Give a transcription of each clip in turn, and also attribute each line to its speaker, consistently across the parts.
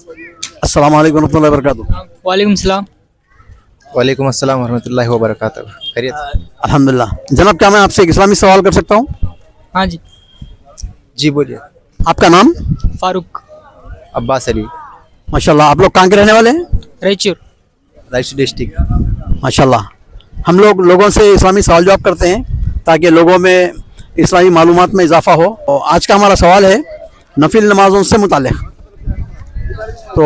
Speaker 1: अस्सलाम वालेकुम रहमतुल्लाहि व बरकातुहू।
Speaker 2: वालेकुम सलाम।
Speaker 3: वालेकुम अस्सलाम वरहमतुल्लाहि वबरकातुहू। खैरियत?
Speaker 1: अल्हम्दुलिल्लाह। जनाब, क्या मैं आपसे एक इस्लामी सवाल कर सकता हूँ?
Speaker 2: हाँ जी।
Speaker 3: जी बोलिए।
Speaker 1: आपका नाम?
Speaker 2: फारूक।
Speaker 3: अब्बास अली,
Speaker 1: माशाल्लाह। आप लोग कहाँ के रहने वाले हैं?
Speaker 2: रायचूर।
Speaker 3: रायचूर डिस्ट्रिक्ट।
Speaker 1: माशाल्लाह। हम लोग लोगों से इस्लामी सवाल जवाब करते हैं ताकि लोगों में इस्लामी मालूमात में इजाफा हो। और आज का हमारा सवाल है नफिल नमाज़ों से मुताल्लिक़। तो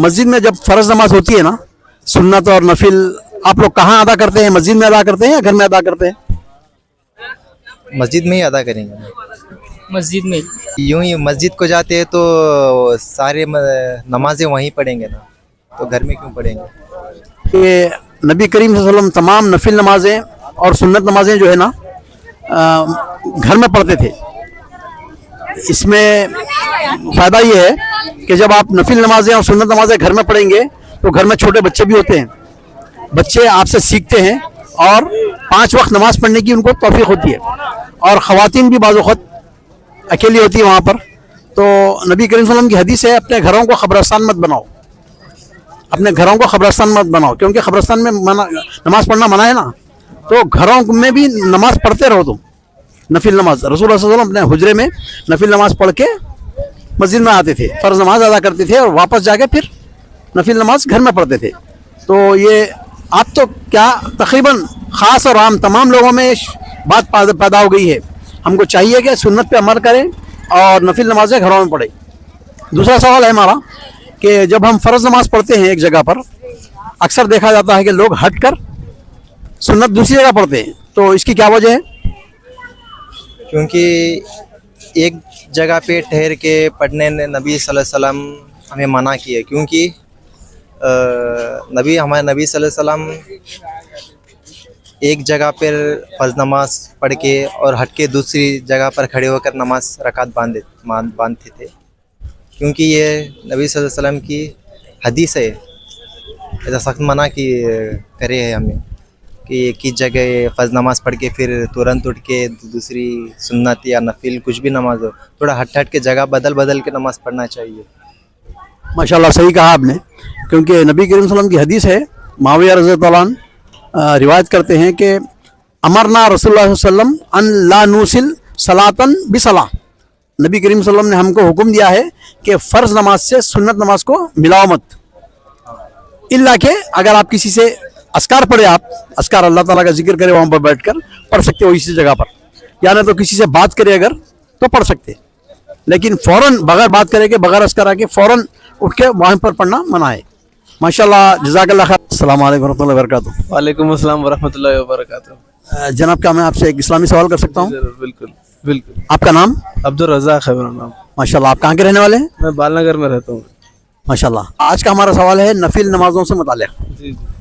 Speaker 1: मस्जिद में जब फ़र्ज़ नमाज होती है ना, सुन्नत और नफिल, आप लोग कहाँ अदा करते हैं? मस्जिद में अदा करते हैं या घर में अदा करते हैं?
Speaker 3: मस्जिद में ही अदा करेंगे।
Speaker 2: मस्जिद में।
Speaker 3: यूं ही मस्जिद को जाते हैं तो सारे नमाजें वहीं पढ़ेंगे ना, तो घर में क्यों पढ़ेंगे?
Speaker 1: कि नबी करीम सल्लल्लाहु अलैहि वसल्लम तमाम नफिल नमाजें और सुन्नत नमाजें जो है ना घर में पढ़ते थे। इसमें फ़ायदा ये है कि जब आप नफिल नमाजें और सुन्नत नमाजें घर में पढ़ेंगे तो घर में छोटे बच्चे भी होते हैं, बच्चे आपसे सीखते हैं और 5 वक्त नमाज पढ़ने की उनको तौफीक होती है। और ख़वातीन भी बाज़ वक़्त अकेली होती है वहाँ पर। तो नबी करीम सल्लल्लाहु अलैहि वसल्लम की हदीस है, अपने घरों को ख़बरस्तान मत बनाओ, अपने घरों को ख़बरस्तान मत बनाओ, क्योंकि ख़बरस्तान में नमाज पढ़ना मना है ना। तो घरों में भी नमाज पढ़ते रहो तुम, नफिल नमाज। रसूलुल्लाह सल्लल्लाहु अलैहि वसल्लम अपने हुजरे में नफिल नमाज पढ़ के मस्जिद में आते थे, फ़र्ज़ नमाज अदा करते थे और वापस जाके फिर नफिल नमाज घर में पढ़ते थे। तो ये आप तो क्या तकरीबन ख़ास और आम तमाम लोगों में बात पैदा हो गई है। हमको चाहिए कि सुन्नत पे अमल करें और नफिल नमाजें घरों में पढ़ें। दूसरा सवाल है हमारा कि जब हम फ़र्ज़ नमाज पढ़ते हैं एक जगह पर, अक्सर देखा जाता है कि लोग हट कर सुन्नत दूसरी जगह पढ़ते हैं, तो इसकी क्या वजह है?
Speaker 3: क्योंकि एक जगह पे ठहर के पढ़ने ने नबी सल्लल्लाहु अलैहि वसल्लम हमें मना किया। क्योंकि हमारे नबी सल्लल्लाहु अलैहि वसल्लम एक जगह पर फ़र्ज़ नमाज पढ़ के और हट के दूसरी जगह पर खड़े होकर नमाज रकात बांधते थे। क्योंकि ये नबी सल्लल्लाहु अलैहि वसल्लम की हदीस है, ऐसा सख्त मना की करे है हमें कि एक ही जगह फ़र्ज़ नमाज पढ़ के फिर तुरंत उठ के दूसरी सुन्नत या नफिल कुछ भी नमाज हो, थोड़ा हट के जगह बदल के नमाज पढ़ना चाहिए।
Speaker 1: माशाल्लाह, सही कहा आपने। क्योंकि नबी करीम सल्लल्लाहु अलैहि वसल्लम की हदीस है, मुआविया रज़ियल्लाहु अन्हु रिवायत करते हैं कि अमरना रसूलुल्लाह सल्लल्लाहु अलैहि वसल्लम अन ला नूसिल सलातन बिसलाह। नबी करीम सल्लल्लाहु अलैहि वसल्लम ने हमको हुक्म दिया है कि फ़र्ज़ नमाज से सुन्नत नमाज को मिलाओ मत, इल्ला के अगर आप किसी से अस्कार पढ़े, आप अस्कार अल्लाह ताला का जिक्र करे, वहाँ पर बैठकर पढ़ सकते हो इसी जगह पर, या ना तो किसी से बात करे अगर तो पढ़ सकते, लेकिन फ़ौरन बगैर बात करे के बगैर अस्कार आके फ़ौरन उठ के वहाँ पर पढ़ना मना है। माशाल्लाह, जज़ाकल्लाह खैर। अस्सलाम वालेकुम रहमतुल्लाहि व बरकातुहू।
Speaker 4: वालेकुम अस्सलाम वरहमतुल्लाहि वबरकातुहू।
Speaker 1: जनाब, क्या मैं आपसे एक इस्लामी सवाल कर सकता हूँ?
Speaker 4: जरूर, बिल्कुल बिल्कुल।
Speaker 1: आपका नाम?
Speaker 4: अब्दुल रज़ाक है मेरा नाम।
Speaker 1: माशाल्लाह। आप कहाँ के रहने वाले हैं?
Speaker 4: मैं बालनगर में रहता हूँ।
Speaker 1: माशाल्लाह। आज का हमारा सवाल है नफिल नमाजों से मुताल्लिक़।
Speaker 4: जी जी।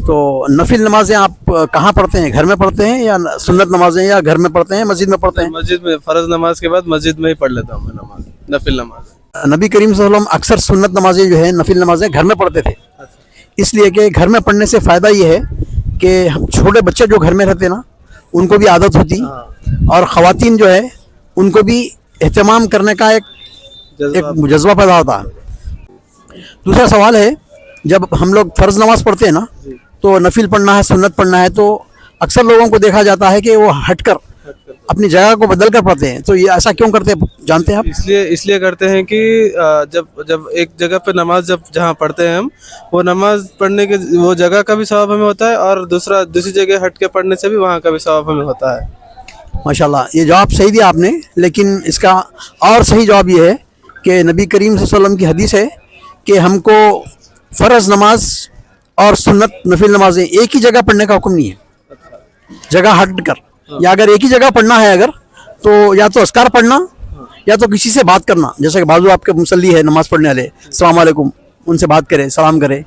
Speaker 1: तो नफिल नमाजें आप कहाँ पढ़ते हैं? घर में पढ़ते हैं या सुन्नत नमाजें या घर में पढ़ते हैं, मस्जिद में पढ़ते हैं?
Speaker 4: मस्जिद में फ़र्ज़ नमाज के बाद मस्जिद में ही पढ़ लेता हूँ मैं नमाज, नफिल नमाज।
Speaker 1: नबी करीम सल्लल्लाहु अलैहि वसल्लम अक्सर सुन्नत नमाजें जो है, नफिल नमाजें घर में पढ़ते थे, इसलिए कि घर में पढ़ने से फ़ायदा ये है कि छोटे बच्चे जो घर में रहते ना उनको भी आदत होती, और ख़वातीन जो है उनको भी एहतमाम करने का एक जज्बा पैदा होता है। दूसरा सवाल है, जब हम लोग फ़र्ज़ नमाज पढ़ते हैं ना, तो नफिल पढ़ना है, सुन्नत पढ़ना है, तो अक्सर लोगों को देखा जाता है कि वो हटकर अपनी जगह को बदल कर पढ़ते हैं। तो ये ऐसा क्यों करते हैं, जानते हैं आप?
Speaker 4: इसलिए करते हैं कि जब एक जगह पे नमाज जहाँ पढ़ते हैं हम, वो नमाज पढ़ने के वो जगह का भी सवाब हमें होता है और दूसरी जगह हट के पढ़ने से भी वहाँ का भी सवाब हमें होता है।
Speaker 1: माशाल्लाह, ये जवाब सही दिया आपने, लेकिन इसका और सही जवाब ये है कि नबी करीम सल्लल्लाहु अलैहि वसल्लम की हदीस है कि हमको फ़र्ज़ नमाज और सुन्नत नफिल नमाजें एक ही जगह पढ़ने का हुक्म नहीं है, जगह हट कर। या अगर एक ही जगह पढ़ना है अगर, तो या तो अस्कार पढ़ना या तो किसी से बात करना, जैसे कि बाजू आपके मुसल्ली है नमाज पढ़ने वाले, अस्सलाम वालेकुम, उनसे बात करें, सलाम करें,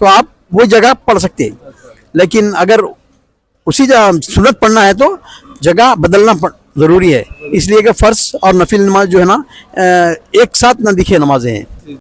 Speaker 1: तो आप वही जगह पढ़ सकते हैं। लेकिन अगर उसी जगह सुन्नत पढ़ना है तो जगह बदलना ज़रूरी है, इसलिए कि फ़र्ज़ और नफिल नमाज जो है ना एक साथ ना दिखे नमाजें हैं।